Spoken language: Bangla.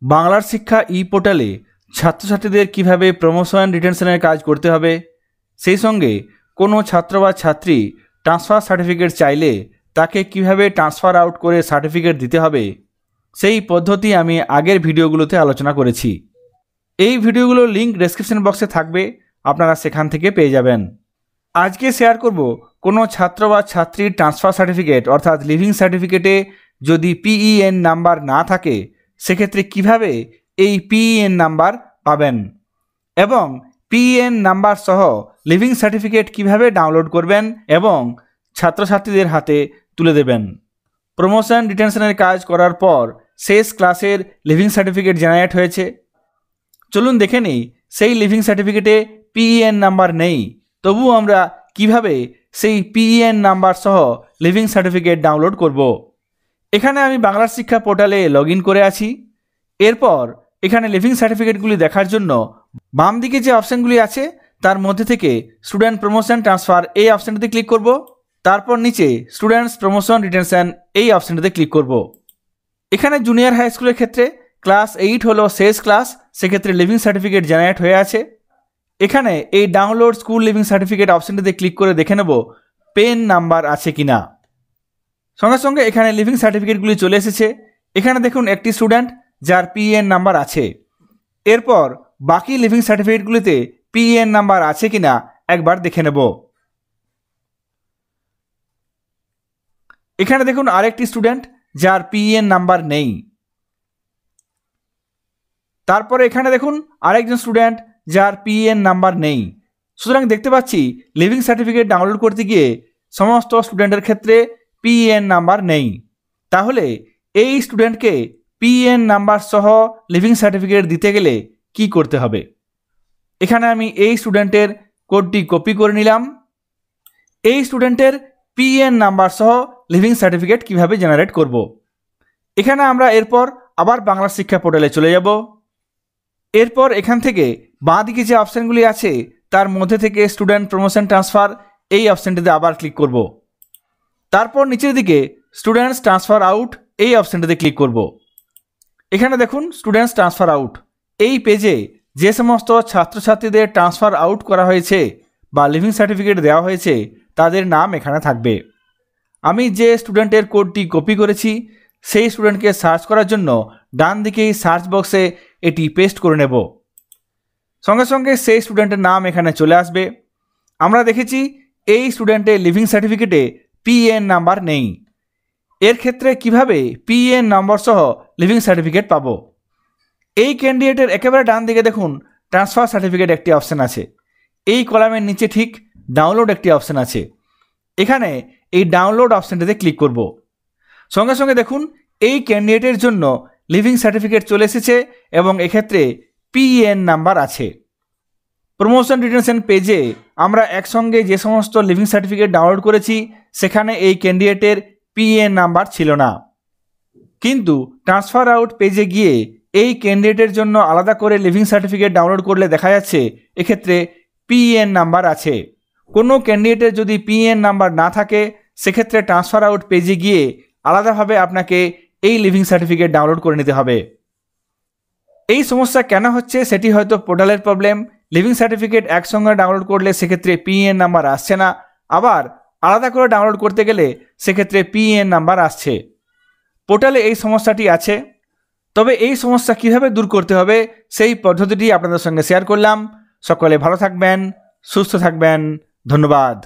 বাংলার শিক্ষা ই পোর্টালে ছাত্রছাত্রীদের কিভাবে প্রমোশন রিটেনশনের কাজ করতে হবে, সেই সঙ্গে কোনো ছাত্র বা ছাত্রী ট্রান্সফার সার্টিফিকেট চাইলে তাকে কিভাবে ট্রান্সফার আউট করে সার্টিফিকেট দিতে হবে, সেই পদ্ধতি আমি আগের ভিডিওগুলোতে আলোচনা করেছি। এই ভিডিওগুলোর লিঙ্ক ডেসক্রিপশন বক্সে থাকবে, আপনারা সেখান থেকে পেয়ে যাবেন। আজকে শেয়ার করব কোনো ছাত্র বা ছাত্রীর ট্রান্সফার সার্টিফিকেট অর্থাৎ লিভিং সার্টিফিকেটে যদি পিইএন নাম্বার না থাকে সেক্ষেত্রে কিভাবে এই পিইএন নাম্বার পাবেন এবং পিইএন নাম্বার সহ লিভিং সার্টিফিকেট কিভাবে ডাউনলোড করবেন এবং ছাত্রছাত্রীদের হাতে তুলে দেবেন। প্রমোশন রিটেনশনের কাজ করার পর শেষ ক্লাসের লিভিং সার্টিফিকেট জেনারেট হয়েছে। চলুন দেখে নিই সেই লিভিং সার্টিফিকেটে পিইএন নাম্বার নেই, তবুও আমরা কিভাবে সেই পিইএন নাম্বার সহ লিভিং সার্টিফিকেট ডাউনলোড করব। এখানে আমি বাংলার শিক্ষা পোর্টালে লগ ইন করে আছি। এরপর এখানে লিভিং সার্টিফিকেটগুলি দেখার জন্য বাম দিকে যে অপশানগুলি আছে তার মধ্যে থেকে স্টুডেন্ট প্রমোশন ট্রান্সফার এই অপশানটিতে ক্লিক করব। তারপর নিচে স্টুডেন্টস প্রমোশন রিটেনশন এই অপশানটিতে ক্লিক করব। এখানে জুনিয়র হাই স্কুলের ক্ষেত্রে ক্লাস 8 হলো শেষ ক্লাস, সেক্ষেত্রে লিভিং সার্টিফিকেট জেনারেট হয়ে আছে। এখানে এই ডাউনলোড স্কুল লিভিং সার্টিফিকেট অপশানটিতে ক্লিক করে দেখে নেব পেন নাম্বার আছে কিনা। সঙ্গে সঙ্গে এখানে লিভিং সার্টিফিকেটগুলি চলে এসেছে। এখানে দেখুন একটি স্টুডেন্ট যার পিইএন নাম্বার আছে। এরপর বাকি লিভিং সার্টিফিকেটগুলিতে পিইএন নাম্বার আছে কিনা একবার দেখে নেব। এখানে দেখুন আরেকটি স্টুডেন্ট যার পিইএন নাম্বার নেই। তারপরে এখানে দেখুন আরেকজন স্টুডেন্ট যার পিইএন নাম্বার নেই। সুতরাং দেখতে পাচ্ছি লিভিং সার্টিফিকেট ডাউনলোড করতে গিয়ে সমস্ত স্টুডেন্টের ক্ষেত্রে পিইএন নাম্বার নেই। তাহলে এই স্টুডেন্টকে পিইএন নাম্বার সহ লিভিং সার্টিফিকেট দিতে গেলে কি করতে হবে? এখানে আমি এই স্টুডেন্টের কোডটি কপি করে নিলাম। এই স্টুডেন্টের পিইএন নাম্বার সহ লিভিং সার্টিফিকেট কিভাবে জেনারেট করব। এখানে আমরা এরপর আবার বাংলা শিক্ষা পোর্টালে চলে যাব। এরপর এখান থেকে বাঁ দিকে যে অপশানগুলি আছে তার মধ্যে থেকে স্টুডেন্ট প্রমোশন ট্রান্সফার এই অপশানটিতে আবার ক্লিক করব। তারপর নিচের দিকে স্টুডেন্টস ট্রান্সফার আউট এই অপশানটিতে ক্লিক করব। এখানে দেখুন স্টুডেন্টস ট্রান্সফার আউট এই পেজে যে সমস্ত ছাত্রছাত্রীদের ট্রান্সফার আউট করা হয়েছে বা লিভিং সার্টিফিকেট দেওয়া হয়েছে তাদের নাম এখানে থাকবে। আমি যে স্টুডেন্টের কোডটি কপি করেছি সেই স্টুডেন্টকে সার্চ করার জন্য ডান দিকেই সার্চ বক্সে এটি পেস্ট করে নেব। সঙ্গে সঙ্গে সেই স্টুডেন্টের নাম এখানে চলে আসবে। আমরা দেখেছি এই স্টুডেন্টের লিভিং সার্টিফিকেটে পিইএন নাম্বার নেই। এর ক্ষেত্রে কিভাবে পিইএন নম্বর সহ লিভিং সার্টিফিকেট পাবো? এই ক্যান্ডিডেটের একেবারে ডান দিকে দেখুন ট্রান্সফার সার্টিফিকেট একটি অপশান আছে। এই কলামের নিচে ঠিক ডাউনলোড একটি অপশান আছে। এখানে এই ডাউনলোড অপশানটিতে ক্লিক করব। সঙ্গে সঙ্গে দেখুন এই ক্যান্ডিডেটের জন্য লিভিং সার্টিফিকেট চলে এসেছে এবং এক্ষেত্রে পিইএন নাম্বার আছে। প্রমোশন রিটেনশন পেজে আমরা একসঙ্গে যে সমস্ত লিভিং সার্টিফিকেট ডাউনলোড করেছি সেখানে এই ক্যান্ডিডেটের পিইএন নাম্বার ছিল না, কিন্তু ট্রান্সফার আউট পেজে গিয়ে এই ক্যান্ডিডেটের জন্য আলাদা করে লিভিং সার্টিফিকেট ডাউনলোড করলে দেখা যাচ্ছে এক্ষেত্রে পিইএন নাম্বার আছে। কোনো ক্যান্ডিডেটের যদি পিইএন নাম্বার না থাকে সেক্ষেত্রে ট্রান্সফার আউট পেজে গিয়ে আলাদাভাবে আপনাকে এই লিভিং সার্টিফিকেট ডাউনলোড করে নিতে হবে। এই সমস্যা কেন হচ্ছে সেটি হয়তো পোর্টালের প্রবলেম। লিভিং সার্টিফিকেট একসঙ্গে ডাউনলোড করলে সেক্ষেত্রে পিইএন নাম্বার আসছে না, আবার আলাদা করে ডাউনলোড করতে গেলে সেক্ষেত্রে পিইএন নাম্বার আসছে। পোর্টালে এই সমস্যাটি আছে। তবে এই সমস্যা কিভাবে দূর করতে হবে সেই পদ্ধতিটি আপনাদের সঙ্গে শেয়ার করলাম। সকলে ভালো থাকবেন, সুস্থ থাকবেন। ধন্যবাদ।